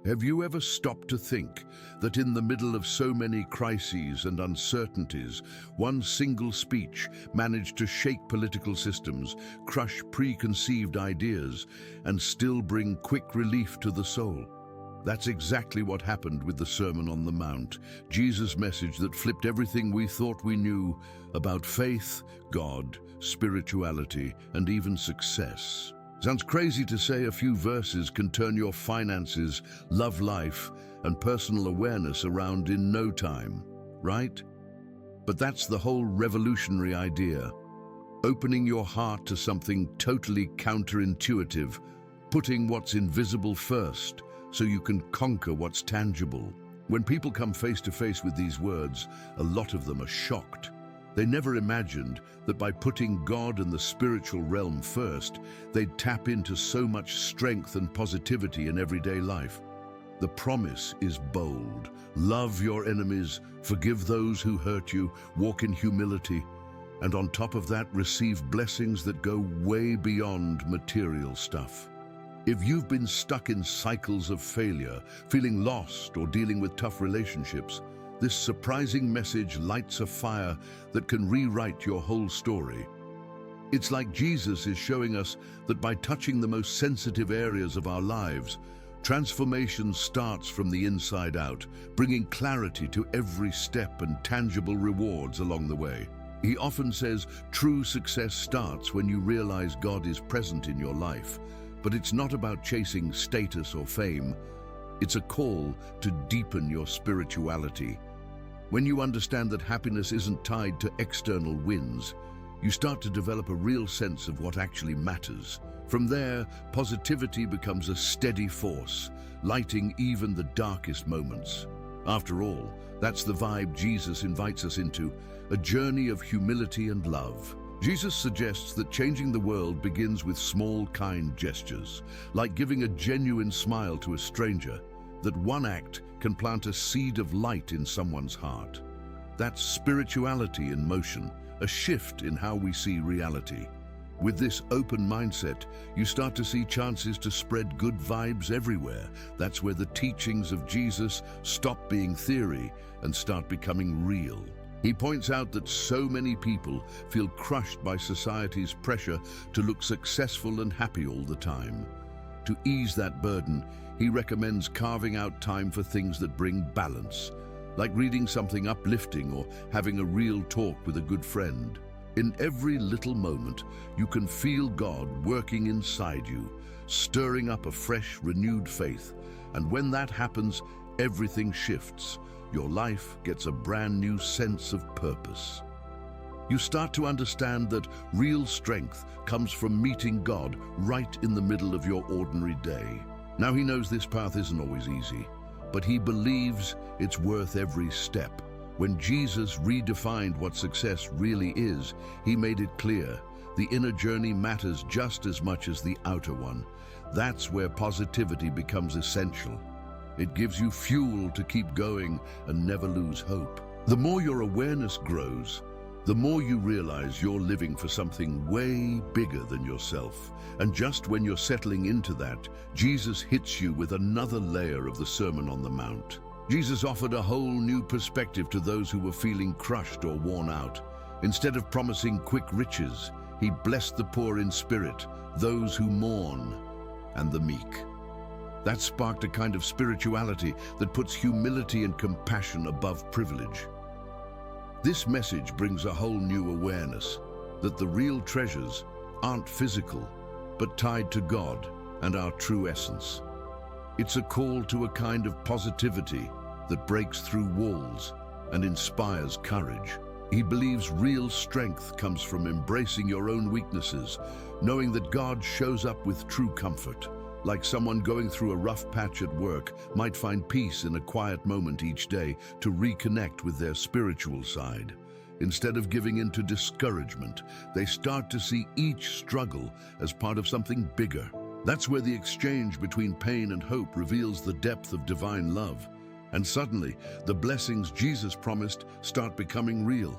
Have you ever stopped to think that in the middle of so many crises and uncertainties, one single speech managed to shake political systems, crush preconceived ideas, and still bring quick relief to the soul? That's exactly what happened with the Sermon on the Mount, Jesus' message that flipped everything we thought we knew about faith, God, spirituality, and even success. Sounds crazy to say a few verses can turn your finances, love life, and personal awareness around in no time, right? But that's the whole revolutionary idea. Opening your heart to something totally counterintuitive, putting what's invisible first, so you can conquer what's tangible. When people come face to face with these words, a lot of them are shocked. They never imagined that by putting God and the spiritual realm first, they'd tap into so much strength and positivity in everyday life. The promise is bold. Love your enemies, forgive those who hurt you, walk in humility, and on top of that, receive blessings that go way beyond material stuff. If you've been stuck in cycles of failure, feeling lost, or dealing with tough relationships, this surprising message lights a fire that can rewrite your whole story. It's like Jesus is showing us that by touching the most sensitive areas of our lives, transformation starts from the inside out, bringing clarity to every step and tangible rewards along the way. He often says, true success starts when you realize God is present in your life. But it's not about chasing status or fame. It's a call to deepen your spirituality. When you understand that happiness isn't tied to external wins, you start to develop a real sense of what actually matters. From there, positivity becomes a steady force, lighting even the darkest moments. After all, that's the vibe Jesus invites us into, a journey of humility and love. Jesus suggests that changing the world begins with small, kind gestures, like giving a genuine smile to a stranger. That one act can plant a seed of light in someone's heart. That's spirituality in motion, a shift in how we see reality. With this open mindset, you start to see chances to spread good vibes everywhere. That's where the teachings of Jesus stop being theory and start becoming real. He points out that so many people feel crushed by society's pressure to look successful and happy all the time. To ease that burden, he recommends carving out time for things that bring balance, like reading something uplifting or having a real talk with a good friend. In every little moment, you can feel God working inside you, stirring up a fresh, renewed faith. And when that happens, everything shifts. Your life gets a brand new sense of purpose. You start to understand that real strength comes from meeting God right in the middle of your ordinary day. Now he knows this path isn't always easy, but he believes it's worth every step. When Jesus redefined what success really is, he made it clear the inner journey matters just as much as the outer one. That's where positivity becomes essential. It gives you fuel to keep going and never lose hope. The more your awareness grows, the more you realize you're living for something way bigger than yourself. And just when you're settling into that, Jesus hits you with another layer of the Sermon on the Mount. Jesus offered a whole new perspective to those who were feeling crushed or worn out. Instead of promising quick riches, he blessed the poor in spirit, those who mourn, and the meek. That sparked a kind of spirituality that puts humility and compassion above privilege. This message brings a whole new awareness that the real treasures aren't physical, but tied to God and our true essence. It's a call to a kind of positivity that breaks through walls and inspires courage. He believes real strength comes from embracing your own weaknesses, knowing that God shows up with true comfort. Like someone going through a rough patch at work might find peace in a quiet moment each day to reconnect with their spiritual side. Instead of giving in to discouragement, they start to see each struggle as part of something bigger. That's where the exchange between pain and hope reveals the depth of divine love. And suddenly, the blessings Jesus promised start becoming real,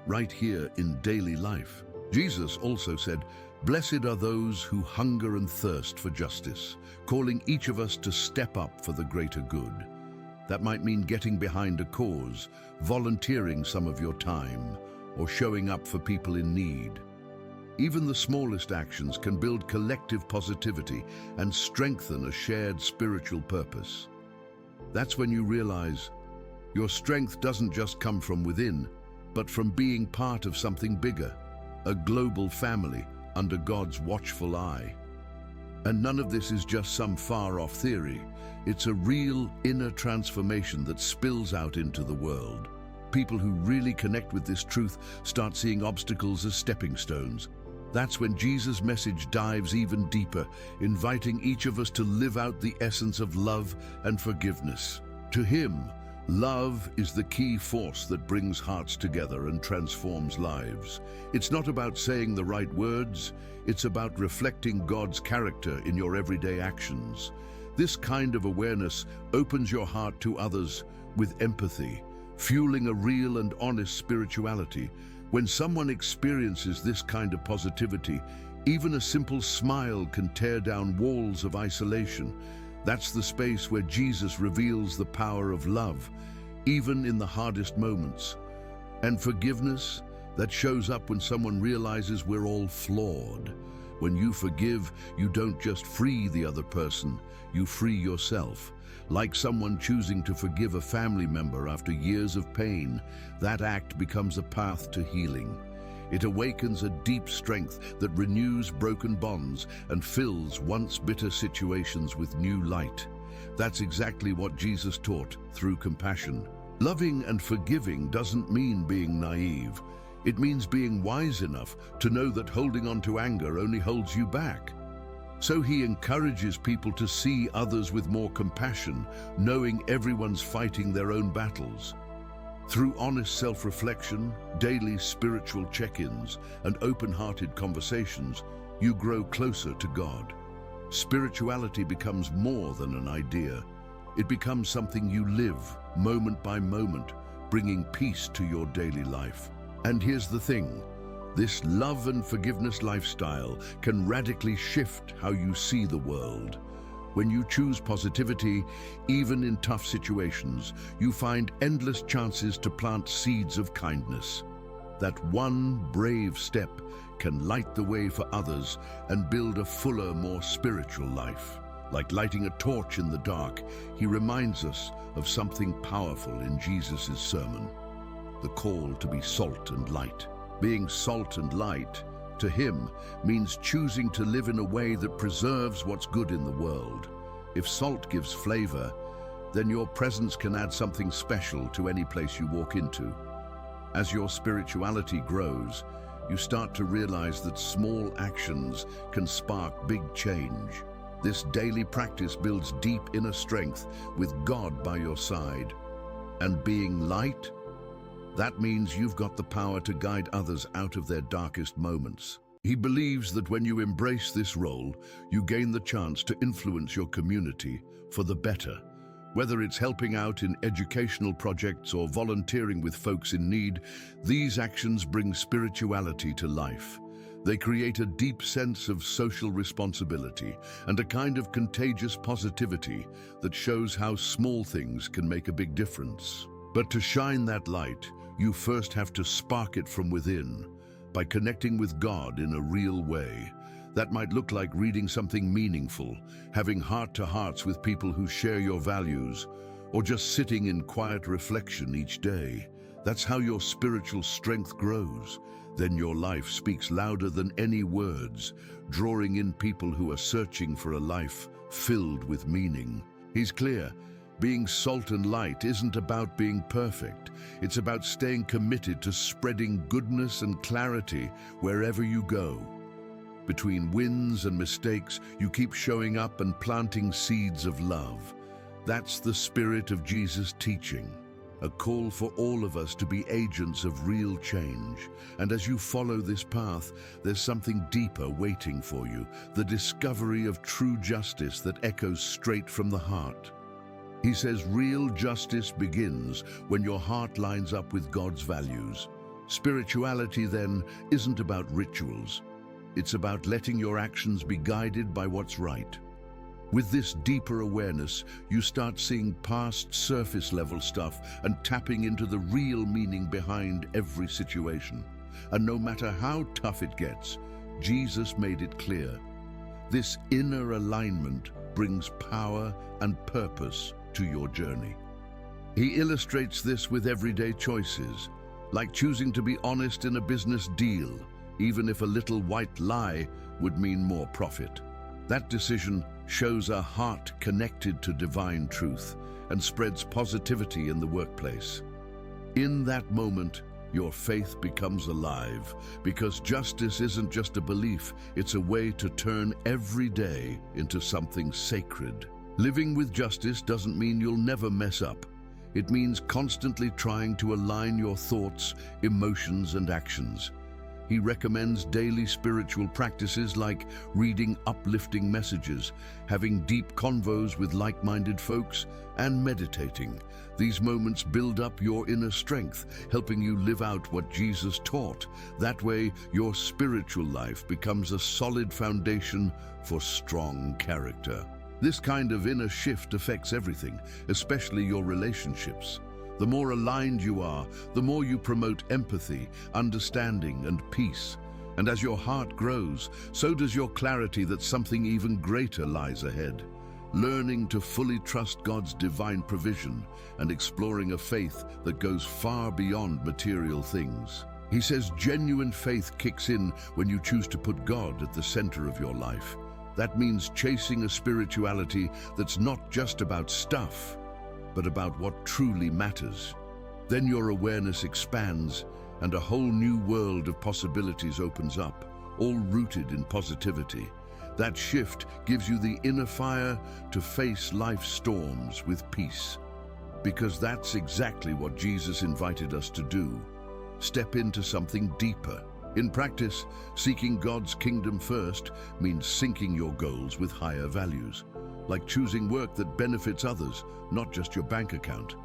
right here in daily life. Jesus also said, Blessed are those who hunger and thirst for justice, calling each of us to step up for the greater good. That might mean getting behind a cause, volunteering some of your time, or showing up for people in need. Even the smallest actions can build collective positivity and strengthen a shared spiritual purpose. That's when you realize your strength doesn't just come from within, but from being part of something bigger, a global family under God's watchful eye. And none of this is just some far-off theory. It's a real inner transformation that spills out into the world. People who really connect with this truth start seeing obstacles as stepping stones. That's when Jesus' message dives even deeper, inviting each of us to live out the essence of love and forgiveness. To him, love is the key force that brings hearts together and transforms lives. It's not about saying the right words, it's about reflecting God's character in your everyday actions. This kind of awareness opens your heart to others with empathy, fueling a real and honest spirituality. When someone experiences this kind of positivity, even a simple smile can tear down walls of isolation. That's the space where Jesus reveals the power of love, even in the hardest moments. And forgiveness, that shows up when someone realizes we're all flawed. When you forgive, you don't just free the other person, you free yourself. Like someone choosing to forgive a family member after years of pain, that act becomes a path to healing. It awakens a deep strength that renews broken bonds and fills once bitter situations with new light. That's exactly what Jesus taught through compassion. Loving and forgiving doesn't mean being naive. It means being wise enough to know that holding on to anger only holds you back. So he encourages people to see others with more compassion, knowing everyone's fighting their own battles. Through honest self-reflection, daily spiritual check-ins, and open-hearted conversations, you grow closer to God. Spirituality becomes more than an idea. It becomes something you live, moment by moment, bringing peace to your daily life. And here's the thing. This love and forgiveness lifestyle can radically shift how you see the world. When you choose positivity, even in tough situations, you find endless chances to plant seeds of kindness. That one brave step can light the way for others and build a fuller, more spiritual life. Like lighting a torch in the dark, he reminds us of something powerful in Jesus' sermon, the call to be salt and light. Being salt and light, to him, means choosing to live in a way that preserves what's good in the world. If salt gives flavor, then your presence can add something special to any place you walk into. As your spirituality grows, you start to realize that small actions can spark big change. This daily practice builds deep inner strength with God by your side. And being light, that means you've got the power to guide others out of their darkest moments. He believes that when you embrace this role, you gain the chance to influence your community for the better. Whether it's helping out in educational projects or volunteering with folks in need, these actions bring spirituality to life. They create a deep sense of social responsibility and a kind of contagious positivity that shows how small things can make a big difference. But to shine that light, you first have to spark it from within, by connecting with God in a real way. That might look like reading something meaningful, having heart-to-hearts with people who share your values, or just sitting in quiet reflection each day. That's how your spiritual strength grows. Then your life speaks louder than any words, drawing in people who are searching for a life filled with meaning. He's clear. Being salt and light isn't about being perfect. It's about staying committed to spreading goodness and clarity wherever you go. Between wins and mistakes, you keep showing up and planting seeds of love. That's the spirit of Jesus' teaching, a call for all of us to be agents of real change. And as you follow this path, there's something deeper waiting for you, the discovery of true justice that echoes straight from the heart. He says real justice begins when your heart lines up with God's values. Spirituality, then, isn't about rituals. It's about letting your actions be guided by what's right. With this deeper awareness, you start seeing past surface-level stuff and tapping into the real meaning behind every situation. And no matter how tough it gets, Jesus made it clear. This inner alignment brings power and purpose to your journey. He illustrates this with everyday choices, like choosing to be honest in a business deal, even if a little white lie would mean more profit. That decision shows a heart connected to divine truth and spreads positivity in the workplace. In that moment, your faith becomes alive, because justice isn't just a belief, it's a way to turn every day into something sacred. Living with justice doesn't mean you'll never mess up. It means constantly trying to align your thoughts, emotions, and actions. He recommends daily spiritual practices like reading uplifting messages, having deep convos with like-minded folks, and meditating. These moments build up your inner strength, helping you live out what Jesus taught. That way, your spiritual life becomes a solid foundation for strong character. This kind of inner shift affects everything, especially your relationships. The more aligned you are, the more you promote empathy, understanding, and peace. And as your heart grows, so does your clarity that something even greater lies ahead. Learning to fully trust God's divine provision and exploring a faith that goes far beyond material things. He says genuine faith kicks in when you choose to put God at the center of your life. That means chasing a spirituality that's not just about stuff, but about what truly matters. Then your awareness expands and a whole new world of possibilities opens up, all rooted in positivity. That shift gives you the inner fire to face life's storms with peace. Because that's exactly what Jesus invited us to do. Step into something deeper. In practice, seeking God's kingdom first means syncing your goals with higher values, like choosing work that benefits others, not just your bank account.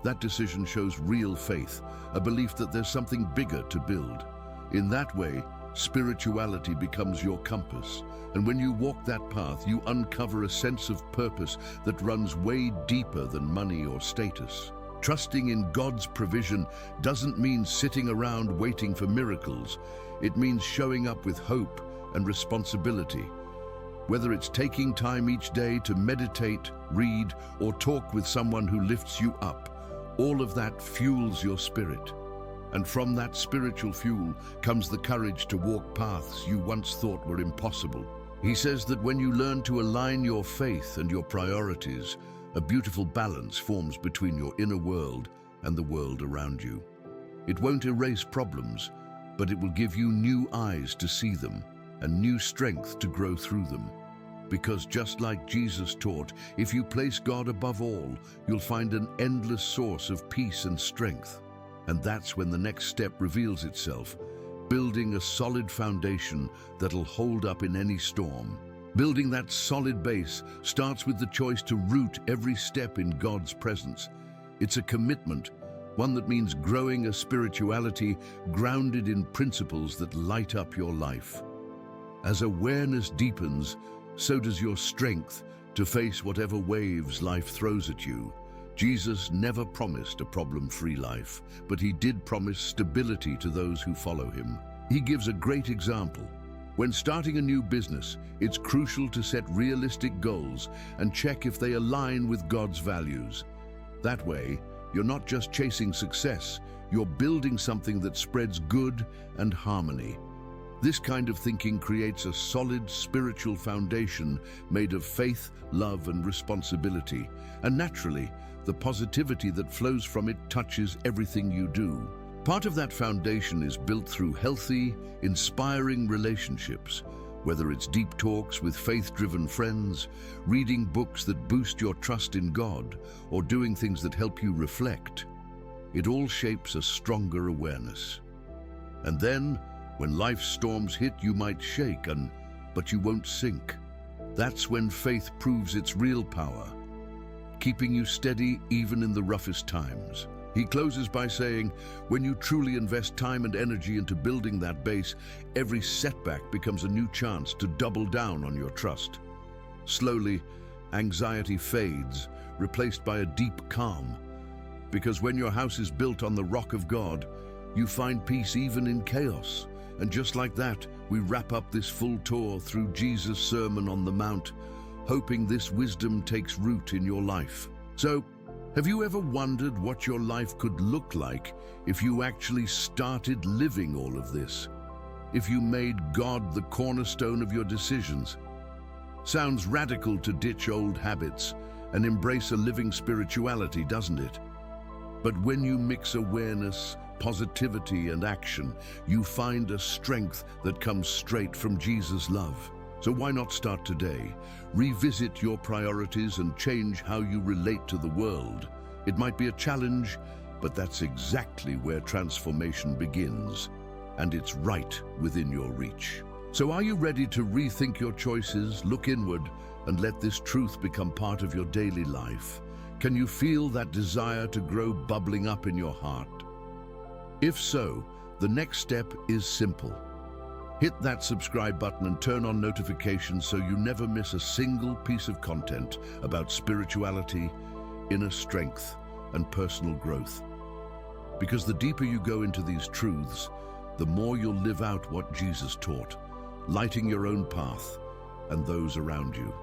That decision shows real faith, a belief that there's something bigger to build. In that way, spirituality becomes your compass, and when you walk that path, you uncover a sense of purpose that runs way deeper than money or status. Trusting in God's provision doesn't mean sitting around waiting for miracles. It means showing up with hope and responsibility. Whether it's taking time each day to meditate, read, or talk with someone who lifts you up, all of that fuels your spirit. And from that spiritual fuel comes the courage to walk paths you once thought were impossible. He says that when you learn to align your faith and your priorities, a beautiful balance forms between your inner world and the world around you. It won't erase problems, but it will give you new eyes to see them and new strength to grow through them. Because just like Jesus taught, if you place God above all, you'll find an endless source of peace and strength. And that's when the next step reveals itself, building a solid foundation that'll hold up in any storm. Building that solid base starts with the choice to root every step in God's presence. It's a commitment, one that means growing a spirituality grounded in principles that light up your life. As awareness deepens, so does your strength to face whatever waves life throws at you. Jesus never promised a problem-free life, but he did promise stability to those who follow him. He gives a great example. When starting a new business, it's crucial to set realistic goals and check if they align with God's values. That way, you're not just chasing success, you're building something that spreads good and harmony. This kind of thinking creates a solid spiritual foundation made of faith, love, and responsibility. And naturally, the positivity that flows from it touches everything you do. Part of that foundation is built through healthy, inspiring relationships, whether it's deep talks with faith-driven friends, reading books that boost your trust in God, or doing things that help you reflect. It all shapes a stronger awareness. And then, when life's storms hit, you might shake, but you won't sink. That's when faith proves its real power, keeping you steady even in the roughest times. He closes by saying, when you truly invest time and energy into building that base, every setback becomes a new chance to double down on your trust. Slowly, anxiety fades, replaced by a deep calm. Because when your house is built on the rock of God, you find peace even in chaos. And just like that, we wrap up this full tour through Jesus' Sermon on the Mount, hoping this wisdom takes root in your life. So, have you ever wondered what your life could look like if you actually started living all of this? If you made God the cornerstone of your decisions? Sounds radical to ditch old habits and embrace a living spirituality, doesn't it? But when you mix awareness, positivity, and action, you find a strength that comes straight from Jesus' love. So why not start today? Revisit your priorities and change how you relate to the world. It might be a challenge, but that's exactly where transformation begins, and it's right within your reach. So are you ready to rethink your choices, look inward, and let this truth become part of your daily life? Can you feel that desire to grow bubbling up in your heart? If so, the next step is simple. Hit that subscribe button and turn on notifications so you never miss a single piece of content about spirituality, inner strength, and personal growth. Because the deeper you go into these truths, the more you'll live out what Jesus taught, lighting your own path and those around you.